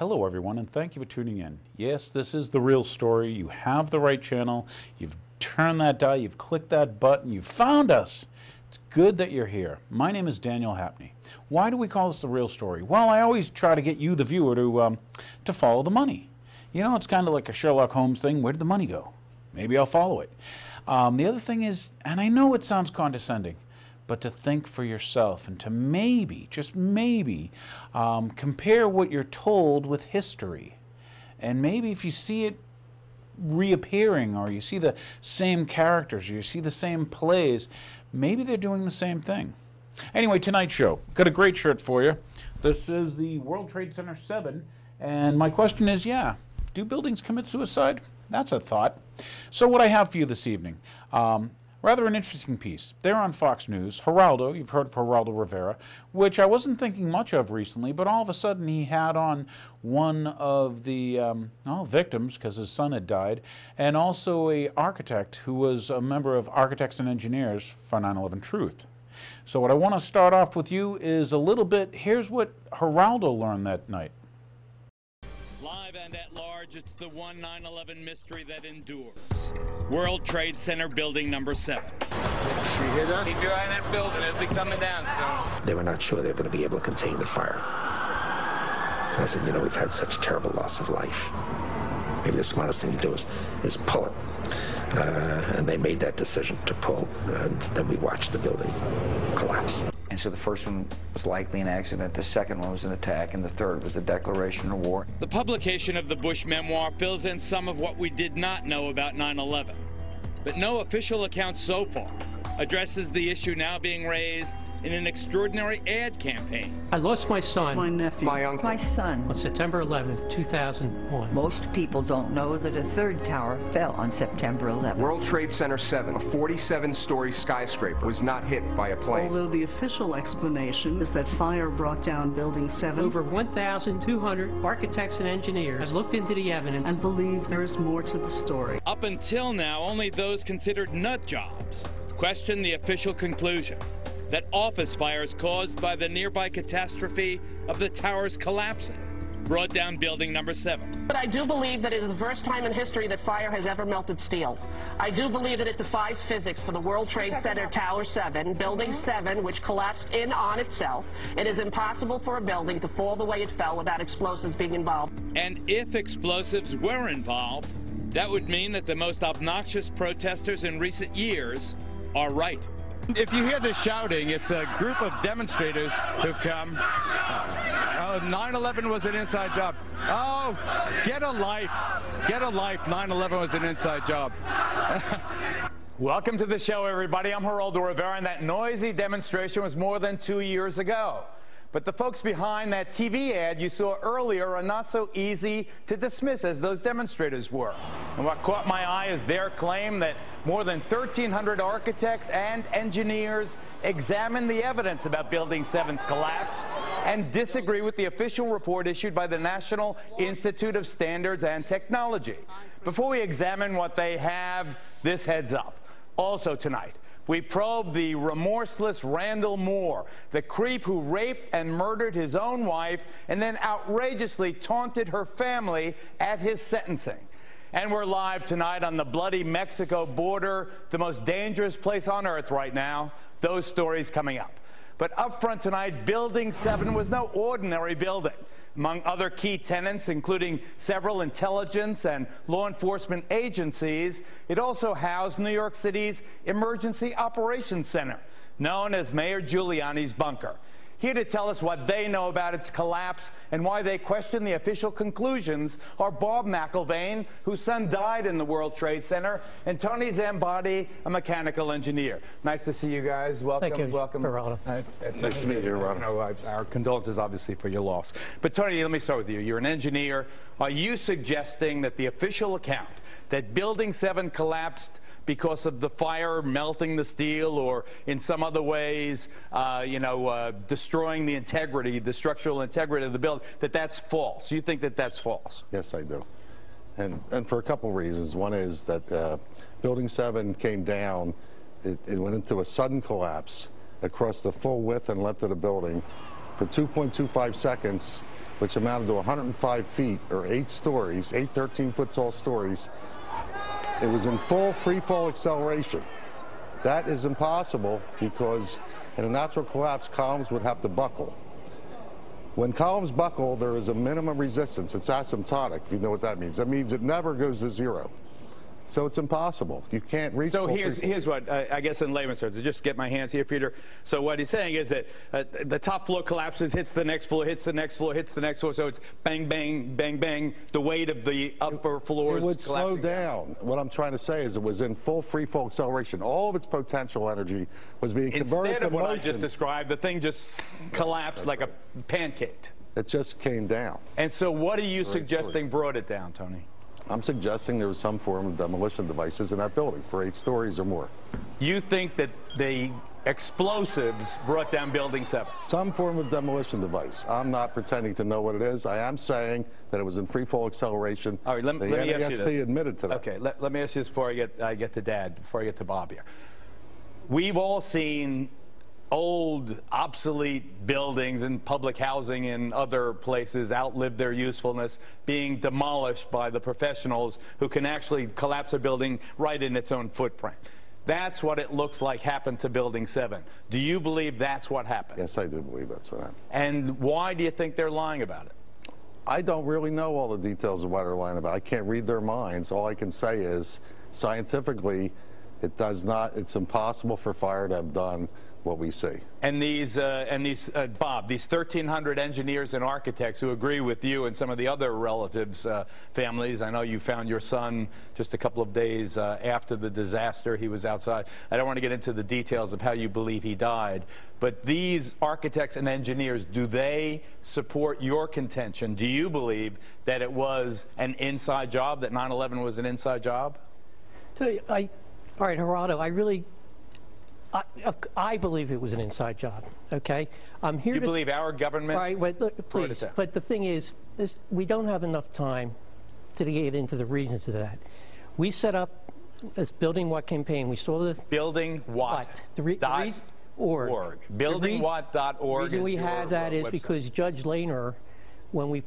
Hello everyone, and thank you for tuning in. Yes, this is The Real Story. You have the right channel. You've turned that dial, you've clicked that button, you've found us. It's good that you're here. My name is Daniel Hapney. Why do we call this The Real Story? Well, I always try to get you, the viewer, to follow the money. You know, it's kind of like a Sherlock Holmes thing. Where did the money go? Maybe I'll follow it. The other thing is, and I know it sounds condescending, but to think for yourself and to maybe, just maybe, compare what you're told with history. And maybe if you see it reappearing, or you see the same characters, or you see the same plays, maybe they're doing the same thing. Anyway, tonight's show, got a great shirt for you. This is the World Trade Center 7, and my question is, do buildings commit suicide? That's a thought. So what I have for you this evening, rather an interesting piece. They're on Fox News. Geraldo, you've heard of Geraldo Rivera, which I wasn't thinking much of recently, but all of a sudden he had on one of the victims, because his son had died, and also an architect who was a member of Architects and Engineers for 9/11 Truth. So what I want to start off with you is a little bit, here's what Geraldo learned that night. Live and at large, it's the one 9/11 mystery that endures. World Trade Center building number 7. Did you hear that? Keep your eye on that building. It'll be coming down soon. They were not sure they were going to be able to contain the fire. And I said, you know, we've had such terrible loss of life. Maybe the smartest thing to do is pull it. And they made that decision to pull, and then we watched the building collapse. And so the first one was likely an accident, the second one was an attack, and the third was a declaration of war. The publication of the Bush memoir fills in some of what we did not know about 9/11. But no official account so far addresses the issue now being raised in an extraordinary ad campaign. I lost my son, My nephew. My uncle. My son. on September 11th, 2001. Most people don't know that a third tower fell on September 11th. World Trade Center 7, a 47-story skyscraper, was not hit by a plane. Although the official explanation is that fire brought down Building 7 Over 1,200 architects and engineers have looked into the evidence and believe there is more to the story. Up until now, only those considered nut jobs question the official conclusion that office fires caused by the nearby catastrophe of the towers collapsing brought down building number 7. But I do believe that it is the first time in history that fire has ever melted steel. I do believe that it defies physics for the World Trade Center Tower 7, Building 7, which collapsed in on itself. It is impossible for a building to fall the way it fell without explosives being involved. And if explosives were involved, that would mean that the most obnoxious protesters in recent years are right. If you hear the shouting, it's a group of demonstrators who've come. 9/11 was an inside job. Oh, get a life. Get a life. 9/11 was an inside job. Welcome to the show, everybody. I'm Geraldo Rivera, and that noisy demonstration was more than 2 years ago. But the folks behind that TV ad you saw earlier are not so easy to dismiss as those demonstrators were. And what caught my eye is their claim that more than 1,300 architects and engineers examined the evidence about Building 7's collapse and disagree with the official report issued by the National Institute of Standards and Technology. Before we examine what they have, this heads up. Also tonight, we probe the remorseless Randall Moore, the creep who raped and murdered his own wife and then outrageously taunted her family at his sentencing. And we're live tonight on the bloody Mexico border, the most dangerous place on earth right now. Those stories coming up. But up front tonight, Building 7 was no ordinary building. Among other key tenants, including several intelligence and law enforcement agencies, it also housed New York City's Emergency Operations Center, known as Mayor Giuliani's bunker. Here to tell us what they know about its collapse and why they question the official conclusions are Bob McIlvaine, whose son died in the World Trade Center, and Tony Zambati, a mechanical engineer. Nice to see you guys. Welcome. Thank you, welcome. Geraldo. Nice to meet you, Geraldo. Our condolences, obviously, for your loss. But Tony, let me start with you. You're an engineer. Are you suggesting that the official account that Building 7 collapsed because of the fire melting the steel or in some other ways, destroying the integrity, the structural integrity of the building, that's false? You think that that's false? Yes, I do. And for a couple reasons. One is that Building 7 came down. It went into a sudden collapse across the full width and length of the building. For 2.25 seconds, which amounted to 105 feet, or 8 stories, 8 13-foot tall stories. It was in full free fall acceleration. That is impossible because in a natural collapse, columns would have to buckle. When columns buckle, there is a minimum resistance. It's asymptotic, if you know what that means. That means it never goes to zero. So it's impossible. You can't reach. So here's what I guess in layman's terms, to just get my hands here, Peter. So what he's saying is that the top floor collapses, hits the next floor, hits the next floor, hits the next floor. So it's bang, bang, bang, bang. The weight of the upper floors. It would slow down. What I'm trying to say is it was in full free fall acceleration. All of its potential energy was being converted to motion. Instead of what I just described, the thing just collapsed like a pancake. It just came down. And so what are you suggesting brought it down, Tony? I'm suggesting there was some form of demolition devices in that building for 8 stories or more. You think that the explosives brought down Building 7? Some form of demolition device. I'm not pretending to know what it is. I am saying that it was in free fall acceleration. All right, let me ask you this. NAST admitted to that. Okay, let me ask you this before I get to Dad, before I get to Bob here. We've all seen old, obsolete buildings and public housing in other places outlive their usefulness, being demolished by the professionals who can actually collapse a building right in its own footprint. That's what it looks like happened to Building 7. Do you believe that's what happened? Yes, I do believe that's what happened. And why do you think they're lying about it? I don't really know all the details of why they're lying about it. I can't read their minds. All I can say is, scientifically, it's impossible for fire to have done what we see. And Bob, these 1,300 engineers and architects who agree with you and some of the other relatives' families. I know you found your son just a couple of days after the disaster. He was outside. I don't want to get into the details of how you believe he died, but these architects and engineers, do they support your contention? Do you believe that it was an inside job, that 9/11 was an inside job? All right, Geraldo, I believe it was an inside job, okay? I'm here you believe our government? Right, please. But the thing is, we don't have enough time to get into the reasons of that. We set up this Building What campaign. We saw the... Building What? .org. BuildingWhat.org. The reason we have that is because Judge Lehner, when we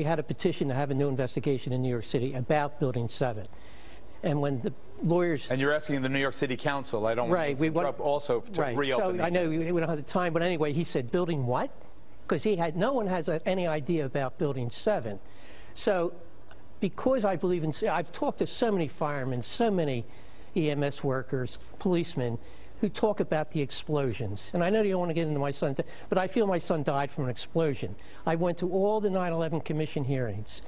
had a petition to have a new investigation in New York City about Building 7. And when the lawyers... And you're asking the New York City Council. I don't want to interrupt also to reopen. So I know we don't have the time, but anyway, he said, Building what? Because no one has any idea about Building 7. So because I believe in... I've talked to so many firemen, so many EMS workers, policemen, who talk about the explosions. And I know you don't want to get into my son's... But I feel my son died from an explosion. I went to all the 9/11 Commission hearings.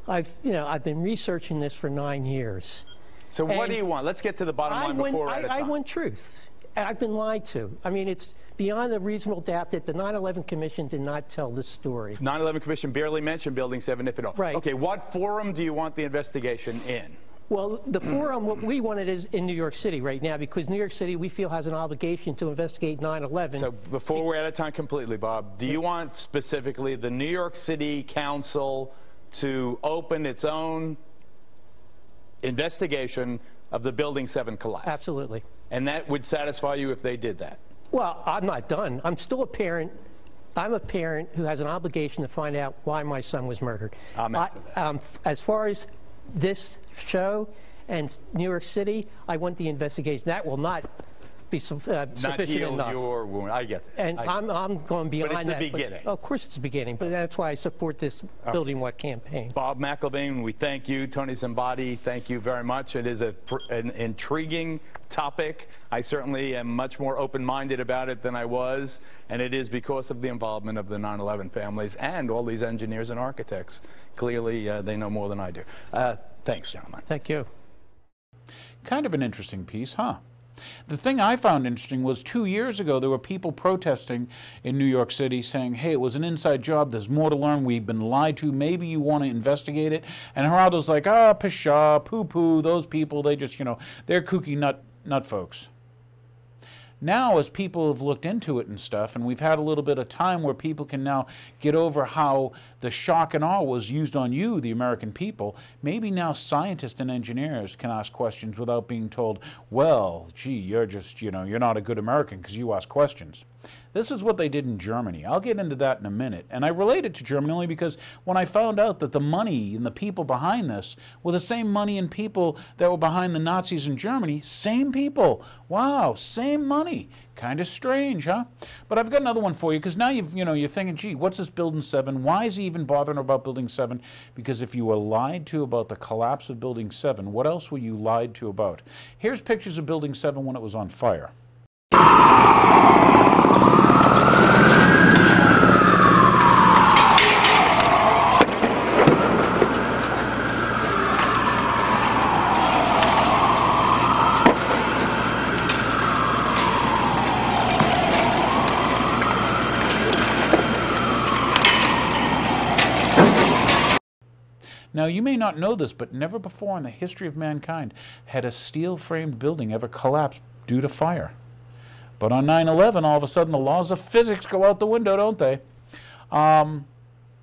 I've been researching this for 9 years. So what do you want? Let's get to the bottom line before we're out of time. I want truth. I've been lied to. I mean, it's beyond a reasonable doubt that the 9/11 Commission did not tell this story. 9/11 Commission barely mentioned Building 7, if at all. Right. Okay, what forum do you want the investigation in? Well, the forum, what we want it is in New York City right now, because New York City, we feel, has an obligation to investigate 9/11. So before we're out of time completely, Bob, do you want specifically the New York City Council to open its own investigation of the Building 7 collapse? Absolutely. And that would satisfy you if they did that? Well, I'm not done. I'm still a parent. I'm a parent who has an obligation to find out why my son was murdered. As far as this show and New York City, I want the investigation. That will not be sufficient enough. Your wound. I get that. And I'm going beyond that. But it's the beginning. Of course it's the beginning, but that's why I support this Building What campaign. Bob McIlvaine, we thank you. Tony Zambati, thank you very much. It is an intriguing topic. I certainly am much more open-minded about it than I was, and it is because of the involvement of the 9/11 families and all these engineers and architects. Clearly, they know more than I do. Thanks, gentlemen. Thank you. Kind of an interesting piece, huh? The thing I found interesting was 2 years ago there were people protesting in New York City saying, hey, it was an inside job, there's more to learn, we've been lied to, maybe you want to investigate it. And Geraldo's like, pshaw, poo-poo, those people, they just, they're kooky nut folks. Now, as people have looked into it and stuff, and we've had a little bit of time where people can now get over how the shock and awe was used on you, the American people, maybe now scientists and engineers can ask questions without being told, well, gee, you're just, you're not a good American because you ask questions. This is what they did in Germany. I'll get into that in a minute. And I relate it to Germany only because when I found out that the money and the people behind this were the same money and people that were behind the Nazis in Germany, same people. Wow, same money. Kind of strange, huh? But I've got another one for you, because now you're thinking, gee, what's this Building 7? Why is he even bothering about Building 7? Because if you were lied to about the collapse of Building 7, what else were you lied to about? Here's pictures of Building 7 when it was on fire. Now, you may not know this, but never before in the history of mankind had a steel-framed building ever collapsed due to fire. But on 9/11, all of a sudden, the laws of physics go out the window, don't they?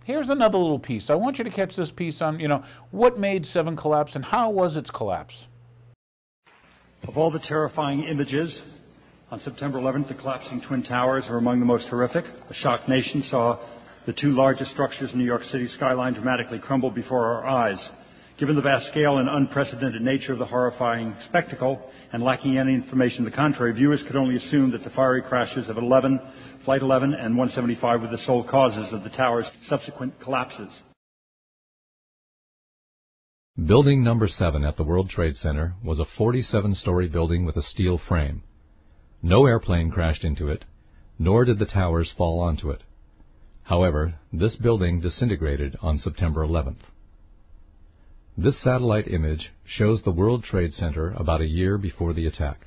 Here's another little piece. I want you to catch this piece on, what made 7 collapse and how was its collapse? Of all the terrifying images, on September 11th, the collapsing Twin Towers were among the most horrific. A shocked nation saw the 2 largest structures in New York City skyline dramatically crumble before our eyes. Given the vast scale and unprecedented nature of the horrifying spectacle, and lacking any information to the contrary, viewers could only assume that the fiery crashes of Flight 11 and 175 were the sole causes of the tower's subsequent collapses. Building number 7 at the World Trade Center was a 47-story building with a steel frame. No airplane crashed into it, nor did the towers fall onto it. However, this building disintegrated on September 11th. This satellite image shows the World Trade Center about a year before the attack.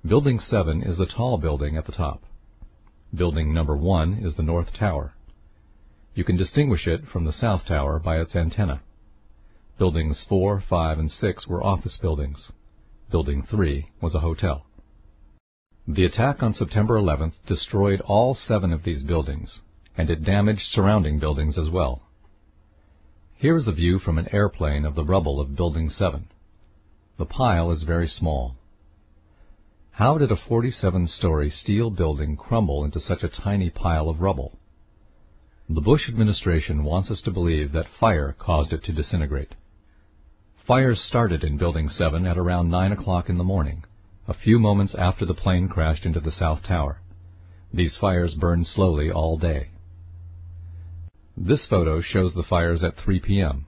Building 7 is the tall building at the top. Building number 1 is the North Tower. You can distinguish it from the South Tower by its antenna. Buildings 4, 5, and 6 were office buildings. Building 3 was a hotel. The attack on September 11th destroyed all 7 of these buildings, and it damaged surrounding buildings as well. Here is a view from an airplane of the rubble of Building 7. The pile is very small. How did a 47-story steel building crumble into such a tiny pile of rubble? The Bush administration wants us to believe that fire caused it to disintegrate. Fires started in Building 7 at around 9 o'clock in the morning, a few moments after the plane crashed into the South Tower. These fires burned slowly all day. This photo shows the fires at 3 p.m.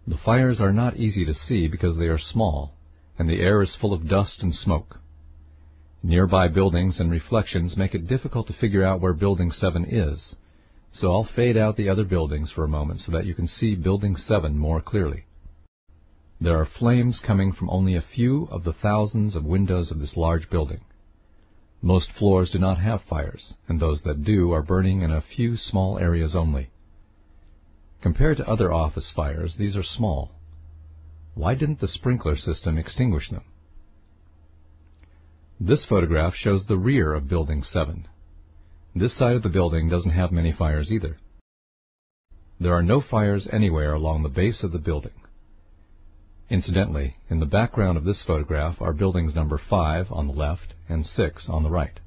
The fires are not easy to see because they are small, and the air is full of dust and smoke. Nearby buildings and reflections make it difficult to figure out where Building 7 is, so I'll fade out the other buildings for a moment so that you can see Building 7 more clearly. There are flames coming from only a few of the thousands of windows of this large building. Most floors do not have fires, and those that do are burning in a few small areas only. Compared to other office fires, these are small. Why didn't the sprinkler system extinguish them? This photograph shows the rear of Building 7. This side of the building doesn't have many fires either. There are no fires anywhere along the base of the building. Incidentally, in the background of this photograph are buildings number 5 on the left and 6 on the right.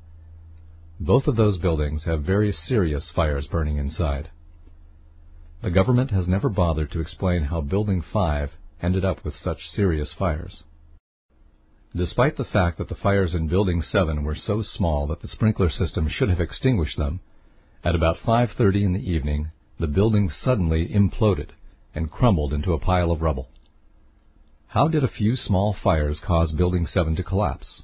Both of those buildings have very serious fires burning inside. The government has never bothered to explain how Building 5 ended up with such serious fires. Despite the fact that the fires in Building 7 were so small that the sprinkler system should have extinguished them, at about 5:30 in the evening, the building suddenly imploded and crumbled into a pile of rubble. How did a few small fires cause Building 7 to collapse?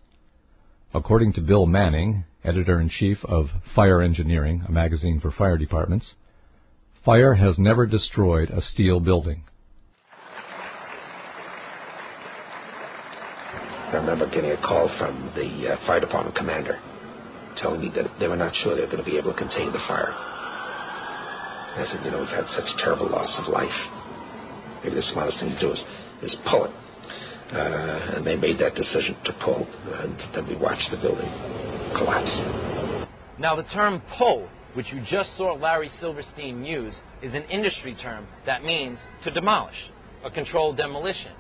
According to Bill Manning, editor-in-chief of Fire Engineering, a magazine for fire departments, fire has never destroyed a steel building. I remember getting a call from the fire department commander telling me that they were not sure they were going to be able to contain the fire. And I said, we've had such terrible loss of life. Maybe the smartest thing to do is pull it. And they made that decision to pull, and then we watched the building collapse. Now, the term pull, which you just saw Larry Silverstein use, is an industry term that means to demolish, a controlled demolition.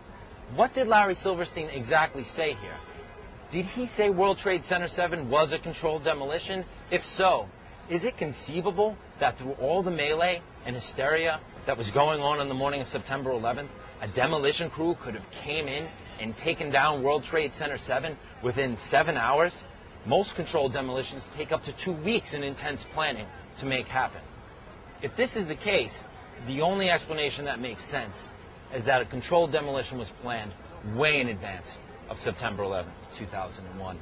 What did Larry Silverstein exactly say here? Did he say World Trade Center 7 was a controlled demolition? If so, is it conceivable that through all the melee and hysteria that was going on the morning of September 11th, a demolition crew could have came in and taken down World Trade Center 7 within 7 hours? Most controlled demolitions take up to 2 weeks in intense planning to make happen. If this is the case, the only explanation that makes sense is that a controlled demolition was planned way in advance of September 11th, 2001.